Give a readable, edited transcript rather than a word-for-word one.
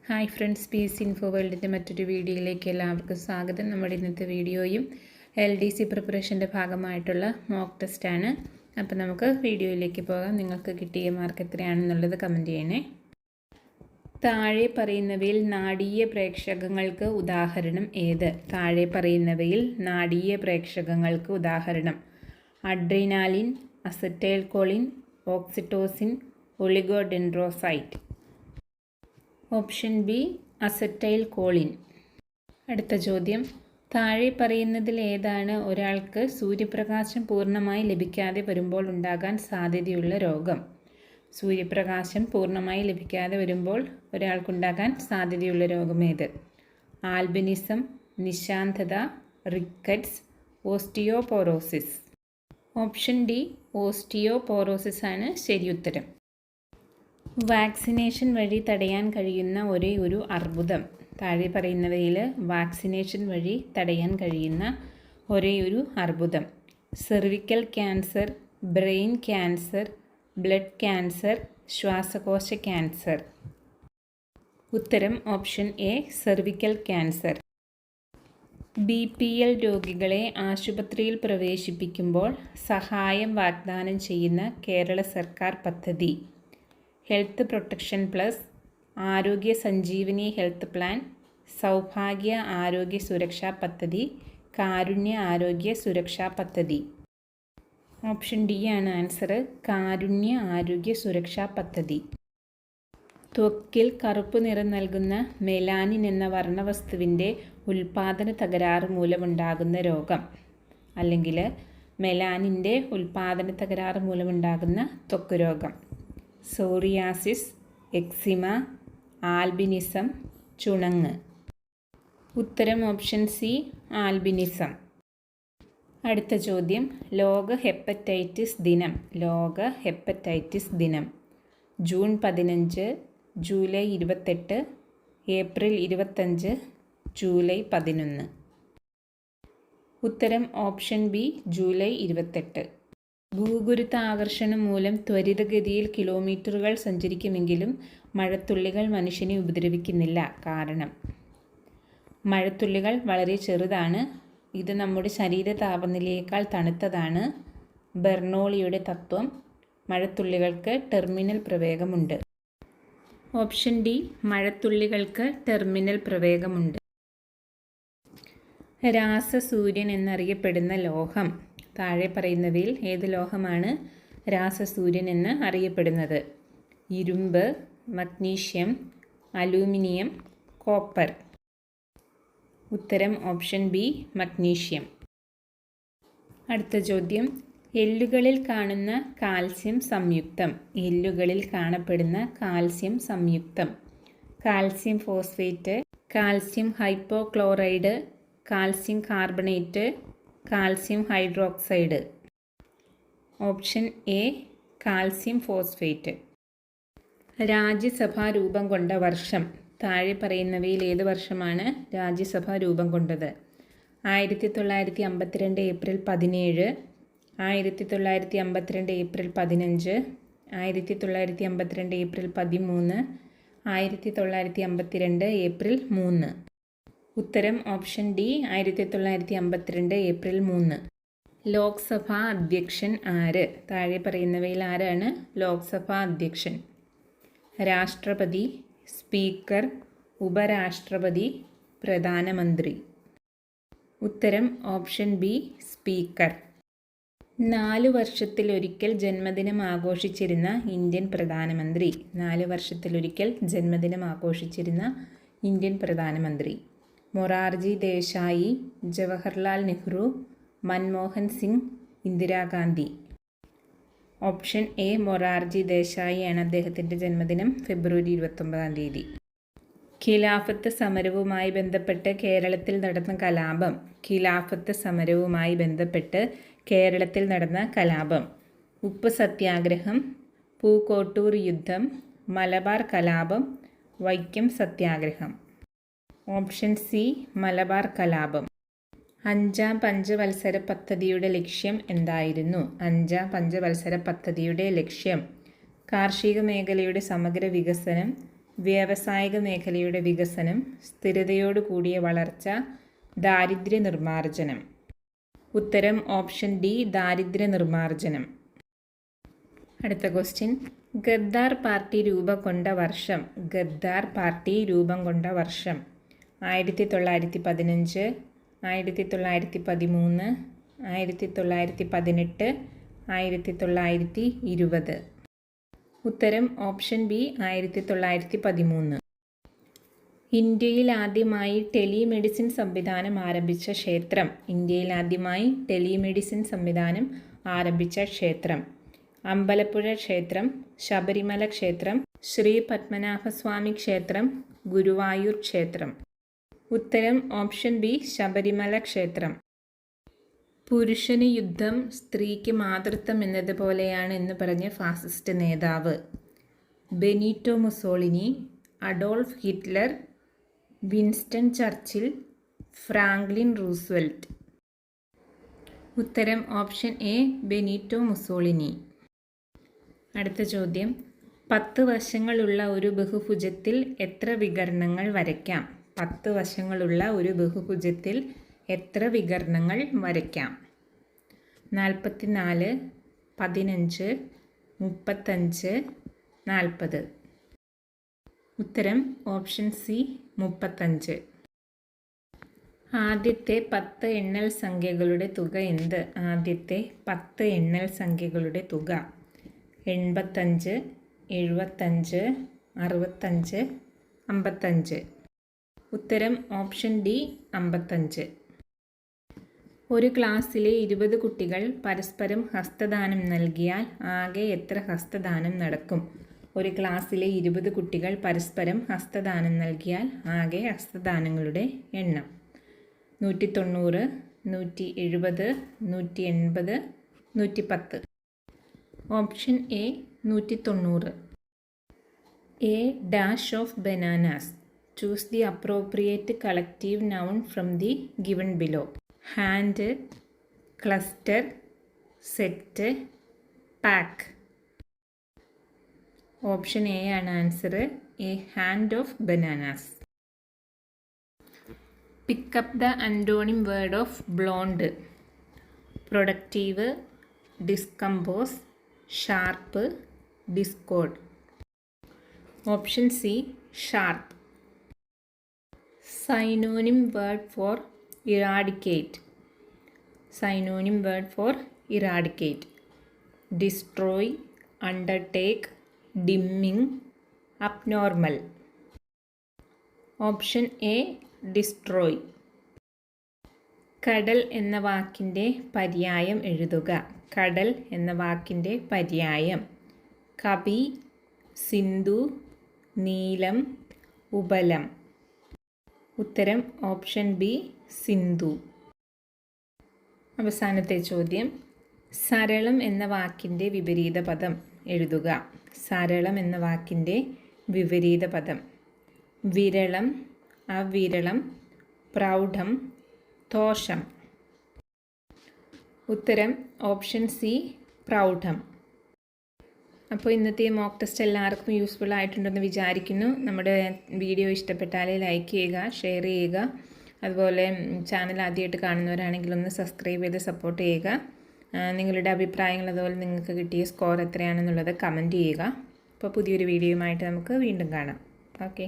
Hi friends, piece info വേൾഡിൻ്റെ മറ്റൊരു വീഡിയോയിലേക്ക് എല്ലാവർക്കും സ്വാഗതം. നമ്മുടെ ഇന്നത്തെ വീഡിയോയും LDC പ്രിപ്പറേഷൻ്റെ ഭാഗമായിട്ടുള്ള മോക്ക് ടെസ്റ്റാണ്. അപ്പോൾ നമുക്ക് വീഡിയോയിലേക്ക് പോകാം. നിങ്ങൾക്ക് കിട്ടിയ മാർക്ക് എത്രയാണെന്നുള്ളത് കമൻറ്റ് ചെയ്യണേ. താഴെ പറയുന്നവയിൽ നാഡീയ പ്രേക്ഷകങ്ങൾക്ക് ഉദാഹരണം ഏത്? താഴെ പറയുന്നവയിൽ നാഡീയ പ്രേക്ഷകങ്ങൾക്ക് ഉദാഹരണം: adrenaline, acetylcholine, oxytocin, oligodendrocyte. Option B acetylcholine. അടുത്ത ചോദ്യം: താഴെ പറയുന്നതിൽ ഏതാണ് ഒരാൾക്ക് സൂര്യപ്രകാശം പൂർണ്ണമായി ലഭിക്കാതെ വരുമ്പോൾ ഉണ്ടാകാൻ സാധ്യതയുള്ള രോഗം? സൂര്യപ്രകാശം പൂർണ്ണമായി ലഭിക്കാതെ വരുമ്പോൾ ഒരാൾക്കുണ്ടാകാൻ സാധ്യതയുള്ള രോഗം ഏത്? ആൽബിനിസം, നിശാന്തത, റിക്കറ്റ്സ്, ഓസ്റ്റിയോപോറോസിസ്. ഓപ്ഷൻ ഡി ഓസ്റ്റിയോപോറോസിസ് ആണ് ശരിയുത്തരം. വാക്സിനേഷൻ വഴി തടയാൻ കഴിയുന്ന ഒരേ ഒരു അർബുദം? താഴെ പറയുന്നവയിൽ വാക്സിനേഷൻ വഴി തടയാൻ കഴിയുന്ന ഒരേ ഒരു അർബുദം: cervical cancer, brain cancer, blood cancer, ശ്വാസകോശ ക്യാൻസർ. ഉത്തരം option A cervical cancer. BPL രോഗികളെ ആശുപത്രിയിൽ പ്രവേശിപ്പിക്കുമ്പോൾ സഹായം വാഗ്ദാനം ചെയ്യുന്ന കേരള സർക്കാർ പദ്ധതി: ഹെൽത്ത് പ്രൊട്ടക്ഷൻ പ്ലസ്, ആരോഗ്യ സഞ്ജീവനി ഹെൽത്ത് പ്ലാൻ, സൗഭാഗ്യ ആരോഗ്യ സുരക്ഷാ പദ്ധതി, കാരുണ്യ ആരോഗ്യ സുരക്ഷാ പദ്ധതി. ഓപ്ഷൻ ഡി ആണ് ആൻസർ, കാരുണ്യ ആരോഗ്യ സുരക്ഷാ പദ്ധതി. ത്വക്കിൽ കറുപ്പ് നിറം നൽകുന്ന മെലാനിൻ എന്ന വർണ്ണവസ്തുവിൻ്റെ ഉൽപ്പാദന തകരാറ് മൂലമുണ്ടാകുന്ന രോഗം, അല്ലെങ്കിൽ മെലാനിൻ്റെ ഉൽപ്പാദന തകരാറ് മൂലമുണ്ടാകുന്ന ത്വക്ക് രോഗം: സോറിയാസിസ്, എക്സിമ, ആൽബിനിസം, ചുണങ്ങ്. ഉത്തരം ഓപ്ഷൻ സി ആൽബിനിസം. അടുത്ത ചോദ്യം: ലോക ഹെപ്പറ്റൈറ്റിസ് ദിനം. ലോക ഹെപ്പറ്റൈറ്റിസ് ദിനം ജൂൺ 15, ജൂലൈ 28, ഏപ്രിൽ 25, ജൂലൈ 11. ഉത്തരം ഓപ്ഷൻ ബി ജൂലൈ 28. ഭൂഗുരുത്വാകർഷണം മൂലം ത്വരിതഗതിയിൽ കിലോമീറ്ററുകൾ സഞ്ചരിക്കുമെങ്കിലും മഴത്തുള്ളികൾ മനുഷ്യനെ ഉപദ്രവിക്കുന്നില്ല. കാരണം: മഴത്തുള്ളികൾ വളരെ ചെറുതാണ്. ഇത് നമ്മുടെ ശരീര താപനിലയേക്കാൾ തണുത്തതാണ്. ബെർണോളിയുടെ തത്വം: മഴത്തുള്ളികൾക്ക് ടെർമിനൽ പ്രവേഗമുണ്ട്. ഓപ്ഷൻ ഡി മഴത്തുള്ളികൾക്ക് ടെർമിനൽ പ്രവേഗമുണ്ട്. രാസസൂര്യൻ എന്നറിയപ്പെടുന്ന ലോഹം. താഴെ പറയുന്നവയിൽ ഏത് ലോഹമാണ് രാസസൂര്യൻ എന്ന് അറിയപ്പെടുന്നത്? ഇരുമ്പ്, മഗ്നീഷ്യം, അലൂമിനിയം, കോപ്പർ. ഉത്തരം ഓപ്ഷൻ ബി മഗ്നീഷ്യം. അടുത്ത ചോദ്യം: എല്ലുകളിൽ കാണുന്ന കാൽസ്യം സംയുക്തം. എല്ലുകളിൽ കാണപ്പെടുന്ന കാൽസ്യം സംയുക്തം: calcium phosphate, calcium hypochloride, calcium carbonate, calcium hydroxide. Option A calcium phosphate. Rajya Sabha രൂപം കൊണ്ട വർഷം. താഴെ പറയുന്നവയിൽ ഏത് വർഷമാണ് രാജ്യസഭ രൂപം കൊണ്ടത്? 1952 ഏപ്രിൽ 17, 1952 ഏപ്രിൽ 15, 1952 ഏപ്രിൽ 13, 1952 ഏപ്രിൽ 3. ഉത്തരം ഓപ്ഷൻ ഡി 1952 ഏപ്രിൽ 3. ലോക്സഭാ അധ്യക്ഷൻ ആര്? താഴെ പറയുന്നവയിൽ ആരാണ് ലോക്സഭാ അധ്യക്ഷൻ? രാഷ്ട്രപതി, സ്പീക്കർ, ഉപരാഷ്ട്രപതി, പ്രധാനമന്ത്രി. ഉത്തരം ഓപ്ഷൻ ബി സ്പീക്കർ. 4 വർഷത്തിലൊരിക്കൽ ജന്മദിനം ആഘോഷിച്ചിരുന്ന ഇന്ത്യൻ പ്രധാനമന്ത്രി. 4 വർഷത്തിലൊരിക്കൽ ജന്മദിനം ആഘോഷിച്ചിരുന്ന ഇന്ത്യൻ പ്രധാനമന്ത്രി: മൊറാർജി ദേശായി, ജവഹർലാൽ നെഹ്റു, മൻമോഹൻ സിംഗ്, ഇന്ദിരാഗാന്ധി. ഓപ്ഷൻ എ മൊറാർജി ദേശായി ആണ് അദ്ദേഹത്തിൻ്റെ ജന്മദിനം, ഫെബ്രുവരി 29. ഖിലാഫത്ത് സമരവുമായി ബന്ധപ്പെട്ട് കേരളത്തിൽ നടന്ന കലാപം. ഖിലാഫത്ത് സമരവുമായി ബന്ധപ്പെട്ട് കേരളത്തിൽ നടന്ന കലാപം: ഉപ്പ് സത്യാഗ്രഹം, പൂക്കോട്ടൂർ യുദ്ധം, മലബാർ കലാപം, വൈക്കം സത്യാഗ്രഹം. ഓപ്ഷൻ സി മലബാർ കലാപം. 5ാം പഞ്ചവത്സര പദ്ധതിയുടെ ലക്ഷ്യം എന്തായിരുന്നു? 5ാം പഞ്ചവത്സര പദ്ധതിയുടെ ലക്ഷ്യം കാർഷിക മേഖലയുടെ സമഗ്ര വികസനം, വ്യാവസായിക മേഖലയുടെ വികസനം, സ്ഥിരതയോടുകൂടിയ വളർച്ച, ദാരിദ്ര്യ നിർമ്മാർജ്ജനം. ഉത്തരം ഓപ്ഷൻ ഡി, ദാരിദ്ര്യ നിർമ്മാർജ്ജനം. അടുത്ത ക്വസ്റ്റ്യൻ, ഗദ്ദാർ പാർട്ടി രൂപം കൊണ്ട വർഷം. ഗദ്ദാർ പാർട്ടി രൂപം കൊണ്ട വർഷം 1915, 1913, 1918, 1920. ഉത്തരം ഓപ്ഷൻ ബി, 1913. ഇന്ത്യയിൽ ആദ്യമായി ടെലിമെഡിസിൻ സംവിധാനം ആരംഭിച്ച ക്ഷേത്രം. ഇന്ത്യയിൽ ആദ്യമായി ടെലിമെഡിസിൻ സംവിധാനം ആരംഭിച്ച ക്ഷേത്രം. അമ്പലപ്പുഴ ക്ഷേത്രം, ശബരിമല ക്ഷേത്രം, ശ്രീ പത്മനാഭസ്വാമി ക്ഷേത്രം, ഗുരുവായൂർ ക്ഷേത്രം. ഉത്തരം ഓപ്ഷൻ ബി, ശബരിമല ക്ഷേത്രം. പുരുഷന് യുദ്ധം സ്ത്രീക്ക് മാതൃത്വം എന്നതുപോലെയാണ് എന്ന് പറഞ്ഞ ഫാസിസ്റ്റ് നേതാവ്. Benito Mussolini, Adolf Hitler, Winston Churchill, Franklin Roosevelt. ഉത്തരം ഓപ്ഷൻ എ, ബെനീറ്റോ മുസോളിനി. അടുത്ത ചോദ്യം, 10 വശങ്ങളുള്ള ഒരു ബഹുഭുജത്തിൽ എത്ര വികർണങ്ങൾ വരയ്ക്കാം? 10 വശങ്ങളുള്ള ഒരു ബഹുഭുജത്തിൽ എത്ര വികർണങ്ങൾ വരയ്ക്കാം? 44, 15, 35, 40. ഉത്തരം ഓപ്ഷൻ സി, 35. ആദ്യത്തെ 10 എണ്ണൽ സംഖ്യകളുടെ തുക എന്ത്? ആദ്യത്തെ 10 എണ്ണൽ സംഖ്യകളുടെ തുക 85, 75, 65, 55. ഉത്തരം ഓപ്ഷൻ ഡി, 55. ഒരു ക്ലാസ്സിലെ 20 കുട്ടികൾ പരസ്പരം ഹസ്തദാനം നൽകിയാൽ ആകെ എത്ര ഹസ്തദാനം നടക്കും? ഒരു ക്ലാസ്സിലെ 20 കുട്ടികൾ പരസ്പരം ഹസ്തദാനം നൽകിയാൽ ആകെ ഹസ്തദാനങ്ങളുടെ എണ്ണം 190, 170, 180, 110. Option A, 190. A dash of bananas. Choose the appropriate collective noun from the given below. Hand, cluster, set, pack. Option A ആണ് answer. A hand of bananas. Pick up the antonym word of blunt. Productive, discompose, sharp, discord. Option C, sharp. Synonym word for eradicate. Synonym word for eradicate. Destroy, undertake, dimming, abnormal. Option A, destroy. കടൽ എന്ന വാക്കിൻ്റെ പര്യായം എഴുതുക. കടൽ എന്ന വാക്കിൻ്റെ പര്യായം കപി, സിന്ധു, നീലം, ഉപലം. ഉത്തരം option B, Sindhu. അവസാനത്തെ ചോദ്യം, സരളം എന്ന വാക്കിൻ്റെ വിപരീത പദം എഴുതുക. സരളം എന്ന വാക്കിൻ്റെ വിപരീത പദം വിരളം, അവിരളം, പ്രൗഢം, തോഷം. ഉത്തരം ഓപ്ഷൻ സി, പ്രൗഢം. അപ്പോൾ ഇന്നത്തെ മോക്ക് ടെസ്റ്റ് എല്ലാവർക്കും യൂസ്ഫുൾ ആയിട്ടുണ്ടെന്ന് വിചാരിക്കുന്നു. നമ്മുടെ വീഡിയോ ഇഷ്ടപ്പെട്ടാൽ ലൈക്ക് ചെയ്യുക, ഷെയർ ചെയ്യുക. അതുപോലെ ചാനൽ ആദ്യമായിട്ട് കാണുന്നവരാണെങ്കിൽ ഒന്ന് സബ്സ്ക്രൈബ് ചെയ്ത് സപ്പോർട്ട് ചെയ്യുക. നിങ്ങളുടെ അഭിപ്രായങ്ങൾ അതുപോലെ നിങ്ങൾക്ക് കിട്ടിയ സ്കോർ എത്രയാണെന്നുള്ളത് കമൻറ്റ് ചെയ്യുക. അപ്പോൾ പുതിയൊരു വീഡിയോയുമായിട്ട് നമുക്ക് വീണ്ടും കാണാം. ഓക്കെ.